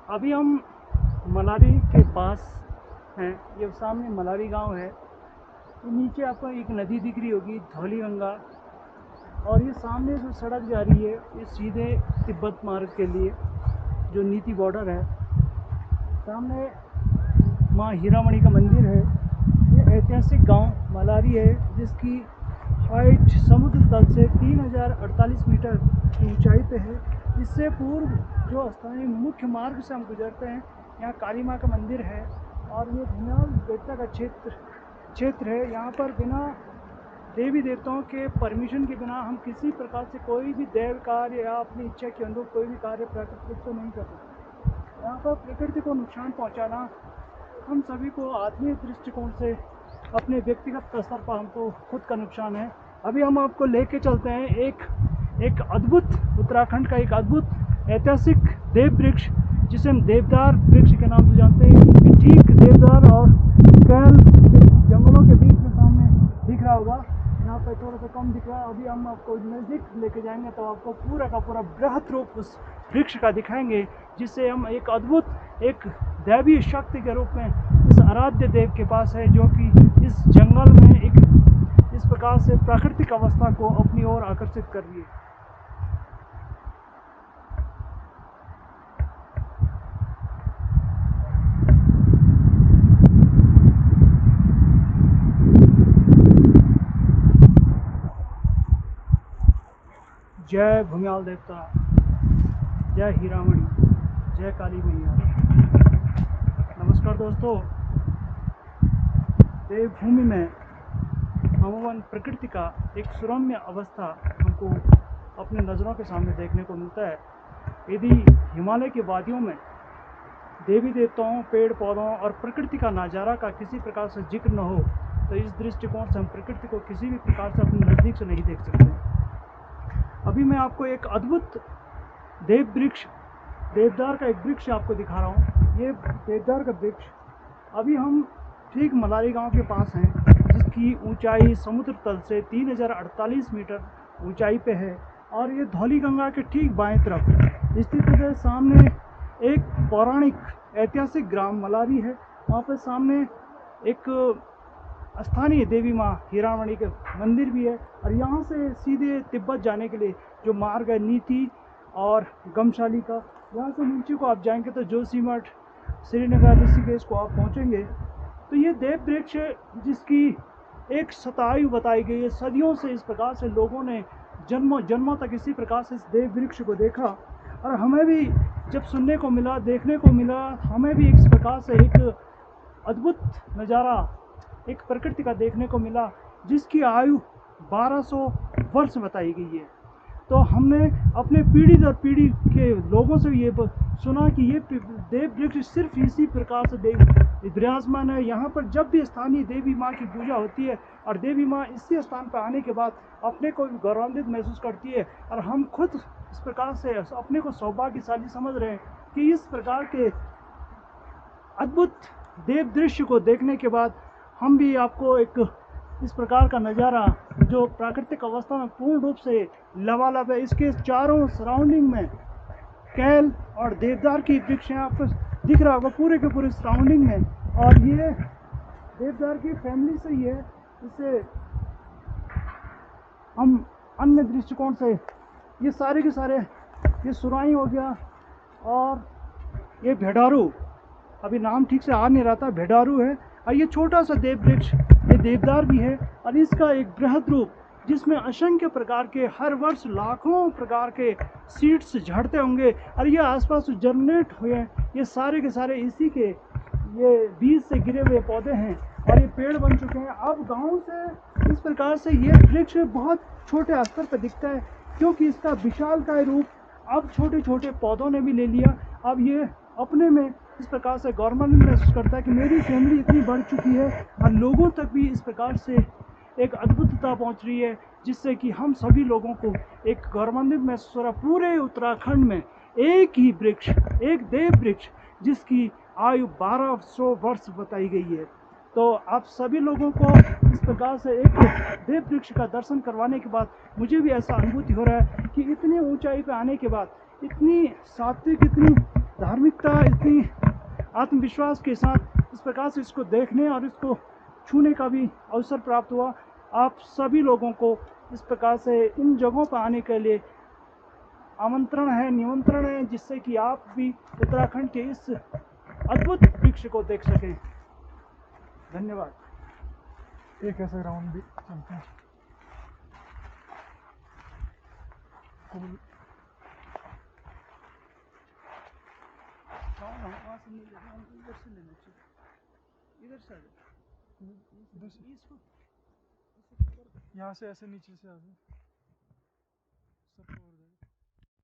अभी हम मलारी के पास हैं। ये सामने मलारी गांव है। ये नीचे आपको एक नदी दिख रही होगी, धौली गंगा। और ये सामने जो सड़क जा रही है ये सीधे तिब्बत मार्ग के लिए, जो नीति बॉर्डर है। सामने माँ हीरामणि का मंदिर है। ये ऐतिहासिक गांव मलारी है, जिसकी हाइट समुद्र तल से 3048 मीटर की ऊंचाई पे है। इससे पूर्व जो स्थानीय मुख्य मार्ग से हम गुजरते हैं, यहाँ काली माँ का मंदिर है। और ये धन्याल देवता का क्षेत्र है। यहाँ पर बिना देवी देवताओं के परमिशन के बिना हम किसी प्रकार से कोई भी देव कार्य या अपनी इच्छा के अनुरूप कोई भी कार्य प्राकृतिक रूप से नहीं कर सकते। यहाँ पर प्रकृति को नुकसान पहुँचाना हम सभी को आत्मीय दृष्टिकोण से, अपने व्यक्तिगत स्तर पर हमको खुद का नुकसान है। अभी हम आपको लेके चलते हैं एक अद्भुत, उत्तराखंड का एक अद्भुत ऐतिहासिक देव वृक्ष, जिसे हम देवदार वृक्ष के नाम से जानते हैं। ये ठीक देवदार और कैल जंगलों के बीच में सामने दिख रहा होगा। यहाँ पे थोड़ा सा कम दिख रहा है। अभी हम आपको नज़दीक लेके जाएंगे तो आपको पूरा का पूरा बृहद रूप उस वृक्ष का दिखाएंगे, जिससे हम एक अद्भुत, एक दैवीय शक्ति के रूप में इस आराध्य देव के पास है, जो कि इस जंगल में एक इस प्रकार से प्राकृतिक अवस्था को अपनी ओर आकर्षित कर रही है। जय भूमियाल देवता, जय हीरामणि, जय काली मैया। नमस्कार दोस्तों। देवभूमि में अमूमन प्रकृति का एक सुरम्य अवस्था हमको अपने नज़रों के सामने देखने को मिलता है। यदि हिमालय की वादियों में देवी देवताओं, पेड़ पौधों और प्रकृति का नज़ारा का किसी प्रकार से जिक्र न हो, तो इस दृष्टिकोण से हम प्रकृति को किसी भी प्रकार से अपने नज़दीक से नहीं देख सकते। अभी मैं आपको एक अद्भुत देव वृक्ष, देवदार का एक वृक्ष आपको दिखा रहा हूँ। ये देवदार का वृक्ष, अभी हम ठीक मलारी गांव के पास हैं, जिसकी ऊंचाई समुद्र तल से 3048 मीटर ऊंचाई पे है। और ये धौली गंगा के ठीक बाएं तरफ स्थित है। सामने एक पौराणिक ऐतिहासिक ग्राम मलारी है। वहाँ पे सामने एक स्थानीय देवी माँ हीरामणि के मंदिर भी है। और यहाँ से सीधे तिब्बत जाने के लिए जो मार्ग है, नीति और गमशाली का, यहाँ से नीचे को आप जाएंगे तो जोशीमठ, श्रीनगर, ऋषिकेश को आप पहुँचेंगे। तो ये देव वृक्ष, जिसकी एक शतायु बताई गई है, सदियों से इस प्रकार से लोगों ने जन्मों जन्मों तक इसी प्रकार से इस देव वृक्ष को देखा। और हमें भी जब सुनने को मिला, देखने को मिला, हमें भी इस प्रकार से एक अद्भुत नज़ारा, एक प्रकृति का देखने को मिला, जिसकी आयु 1200 वर्ष बताई गई है। तो हमने अपने पीढ़ी दर पीढ़ी के लोगों से ये सुना कि ये देव वृक्ष सिर्फ इसी प्रकार से विराजमान है। यहाँ पर जब भी स्थानीय देवी माँ की पूजा होती है और देवी माँ इसी स्थान पर आने के बाद अपने को गौरवान्वित महसूस करती है। और हम खुद इस प्रकार से अपने को सौभाग्यशाली समझ रहे हैं कि इस प्रकार के अद्भुत देव दृश्य को देखने के बाद हम भी आपको एक इस प्रकार का नज़ारा, जो प्राकृतिक अवस्था में पूर्ण रूप से लबालब है, इसके चारों सराउंडिंग में कैल और देवदार की वृक्ष आपको दिख रहा होगा पूरे के पूरे सराउंडिंग में। और ये देवदार की फैमिली से ही है। इससे हम अन्य दृष्टिकोण से ये सारे के सारे, ये सुराई हो गया और ये भेड़ारू, अभी नाम ठीक से आ नहीं रहा था, भेड़ारू है। और ये छोटा सा देव वृक्ष, ये देवदार भी है। और इसका एक बृहद रूप, जिसमें असंख्य प्रकार के हर वर्ष लाखों प्रकार के सीड्स झड़ते होंगे और ये आसपास जर्मिनेट हुए, ये सारे के सारे इसी के ये बीज से गिरे हुए पौधे हैं और ये पेड़ बन चुके हैं। अब गांव से इस प्रकार से ये वृक्ष बहुत छोटे स्तर पर दिखता है, क्योंकि इसका विशालकाय रूप अब छोटे छोटे पौधों ने भी ले लिया। अब ये अपने में इस प्रकार से गवर्नमेंट महसूस करता है कि मेरी फैमिली इतनी बढ़ चुकी है और लोगों तक भी इस प्रकार से एक अद्भुतता पहुंच रही है, जिससे कि हम सभी लोगों को एक गौरवान्वित महसूस हो रहा। पूरे उत्तराखंड में एक ही वृक्ष, एक देव वृक्ष, जिसकी आयु 1200 वर्ष बताई गई है। तो आप सभी लोगों को इस प्रकार से एक देव वृक्ष का दर्शन करवाने के बाद मुझे भी ऐसा अनुभूति हो रहा है कि इतनी ऊंचाई पे आने के बाद, इतनी सात्विक, इतनी धार्मिकता इतनी आत्मविश्वास के साथ इस प्रकार से इसको देखने और इसको छूने का भी अवसर प्राप्त हुआ। आप सभी लोगों को इस प्रकार से इन जगहों पर आने के लिए आमंत्रण है, निमंत्रण है, जिससे कि आप भी उत्तराखंड के इस अद्भुत वृक्ष को देख सकें। धन्यवाद। एक ऐसा ग्राउंड भी चलते हैं। वहाँ से नहीं लेना, हमको इधर से लेना चाहिए, इधर से इसको यहाँ से ऐसे नीचे से आ जाए।